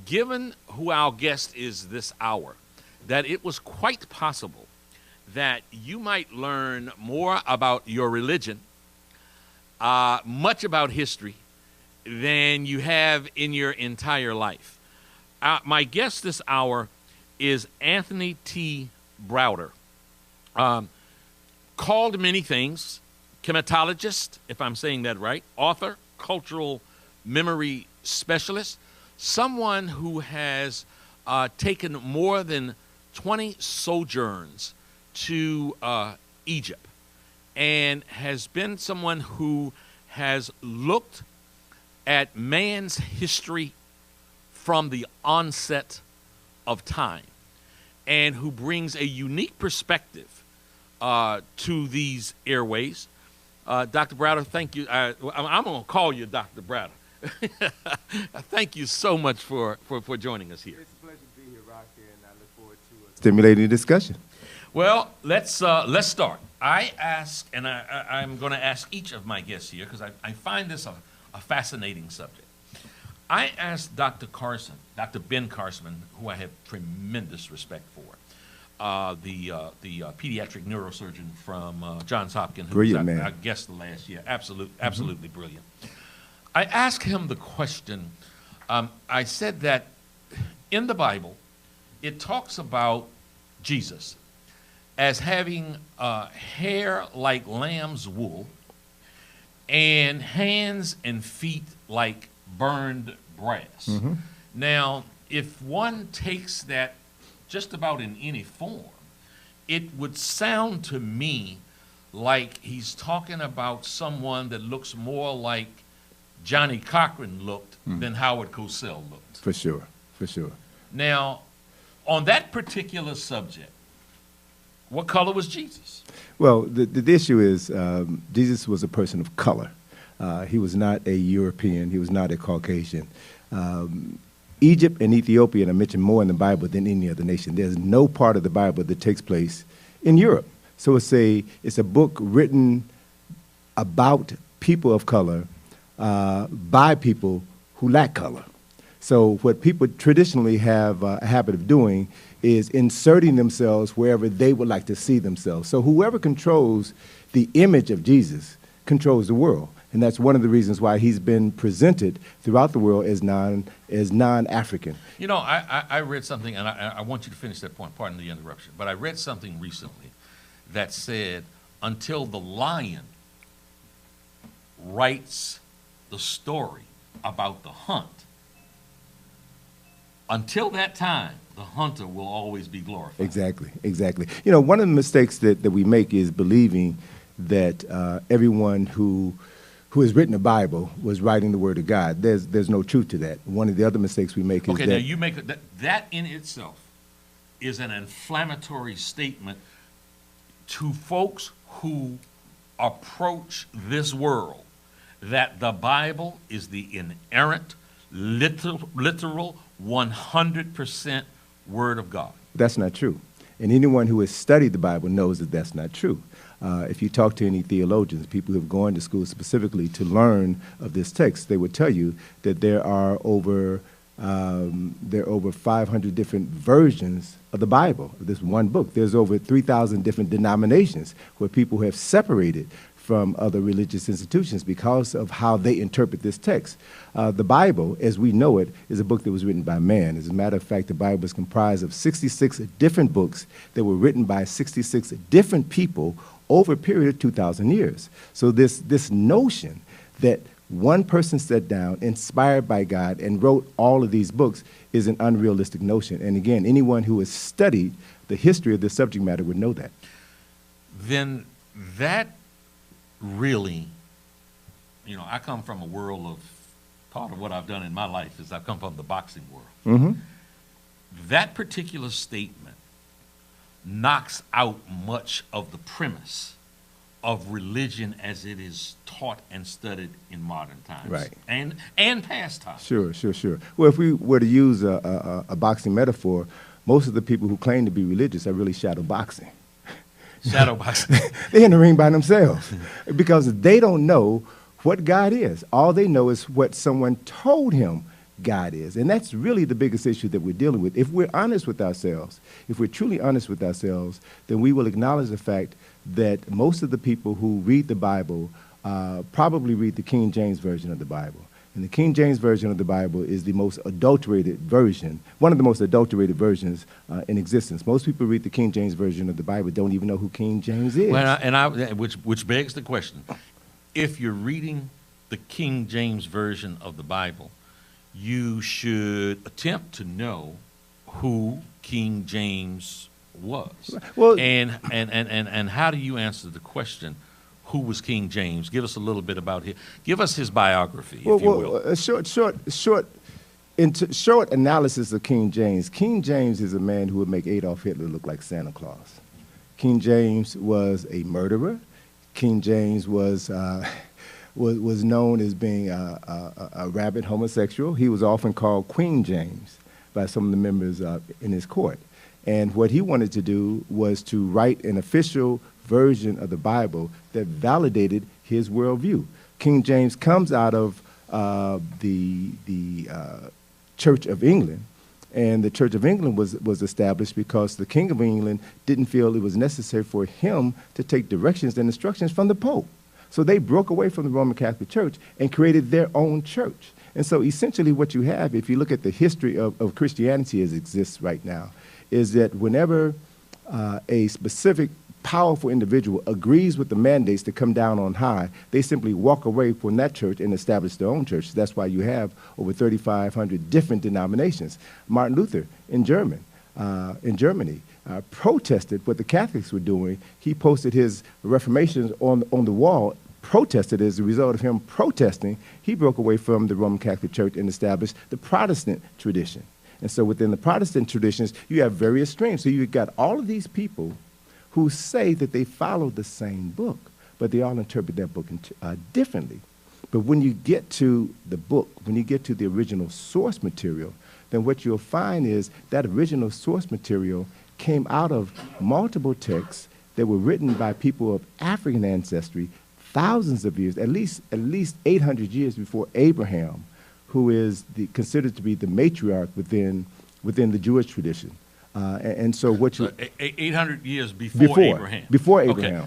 given who our guest is this hour, that it was quite possible that you might learn more about your religion, much about history, than you have in your entire life. My guest this hour is Anthony T. Browder, called many things: chematologist, if I'm saying that right, author, cultural memory specialist, someone who has taken more than 20 sojourns to Egypt, and has been someone who has looked at man's history from the onset of time, and who brings a unique perspective to these airways. Dr. Browder, thank you. I'm going to call you Dr. Browder. Thank you so much for joining us here. It's a pleasure to be here, Rocky, and I look forward to a stimulating discussion. Well, let's start. I'm going to ask each of my guests here, because I find this a fascinating subject. I asked Dr. Ben Carson, who I have tremendous respect for, the pediatric neurosurgeon from Johns Hopkins, who was our guest last year. Absolutely brilliant. I asked him the question. I said that in the Bible, it talks about Jesus as having hair like lamb's wool and hands and feet like burned brass. Mm-hmm. Now, if one takes that just about in any form, it would sound to me like he's talking about someone that looks more like Johnny Cochran looked than Howard Cosell looked. For sure. Now, on that particular subject, what color was Jesus? Well, the issue is Jesus was a person of color. He was not a European. He was not a Caucasian. Egypt and Ethiopia are mentioned more in the Bible than any other nation. There's no part of the Bible that takes place in Europe. So it's a book written about people of color by people who lack color. So what people traditionally have a habit of doing is inserting themselves wherever they would like to see themselves. So whoever controls the image of Jesus controls the world. And that's one of the reasons why he's been presented throughout the world as non-African. You know, I read something, and I want you to finish that point, pardon the interruption, but I read something recently that said, until the lion writes the story about the hunt, until that time, the hunter will always be glorified. Exactly. You know, one of the mistakes that we make is believing that everyone who has written the Bible was writing the Word of God. There's no truth to that. One of the other mistakes we make is now you make that in itself is an inflammatory statement to folks who approach this world, that the Bible is the inerrant, literal 100% Word of God. That's not true. And anyone who has studied the Bible knows that that's not true. If you talk to any theologians, people who have gone to school specifically to learn of this text, they would tell you that there are over 500 different versions of the Bible, of this one book. There's over 3,000 different denominations where people have separated from other religious institutions because of how they interpret this text. The Bible, as we know it, is a book that was written by man. As a matter of fact, the Bible is comprised of 66 different books that were written by 66 different people over a period of 2,000 years. So this notion that one person sat down, inspired by God, and wrote all of these books is an unrealistic notion. And again, anyone who has studied the history of this subject matter would know that. Then that really, you know, I come from a world of, part of what I've done in my life is I've come from the boxing world. Mm-hmm. That particular statement knocks out much of the premise of religion as it is taught and studied in modern times, right, and past times. Sure. Well, if we were to use a boxing metaphor, most of the people who claim to be religious are really shadow boxing. Shadow boxing. They're in the ring by themselves because they don't know what God is. All they know is what someone told him God is. And that's really the biggest issue that we're dealing with. If we're honest with ourselves, if we're truly honest with ourselves, then we will acknowledge the fact that most of the people who read the Bible probably read the King James Version of the Bible. And the King James Version of the Bible is the most adulterated version, one of the most adulterated versions in existence. Most people read the King James Version of the Bible, don't even know who King James is. Well, which begs the question: if you're reading the King James Version of the Bible, you should attempt to know who King James was. Well, and how do you answer the question? Who was King James? Give us a little bit about him. Give us his biography, if you will. A short analysis of King James. King James is a man who would make Adolf Hitler look like Santa Claus. King James was a murderer. King James was known as being a rabid homosexual. He was often called Queen James by some of the members in his court. And what he wanted to do was to write an official version of the Bible that validated his worldview. King James comes out of the Church of England, and the Church of England was established because the King of England didn't feel it was necessary for him to take directions and instructions from the Pope. So they broke away from the Roman Catholic Church and created their own church. And so essentially what you have, if you look at the history of Christianity as it exists right now, is that whenever a specific powerful individual agrees with the mandates that come down on high, they simply walk away from that church and establish their own church. That's why you have over 3,500 different denominations. Martin Luther in Germany protested what the Catholics were doing. He posted his Reformations on the wall, protested. As a result of him protesting, he broke away from the Roman Catholic Church and established the Protestant tradition. And so within the Protestant traditions, you have various streams. So you've got all of these people who say that they follow the same book, but they all interpret that book differently. But when you get to the book, when you get to the original source material, then what you'll find is that original source material came out of multiple texts that were written by people of African ancestry thousands of years, at least 800 years before Abraham, who is considered to be the matriarch within the Jewish tradition. And so what you 800 years before Abraham. Before Abraham. Okay.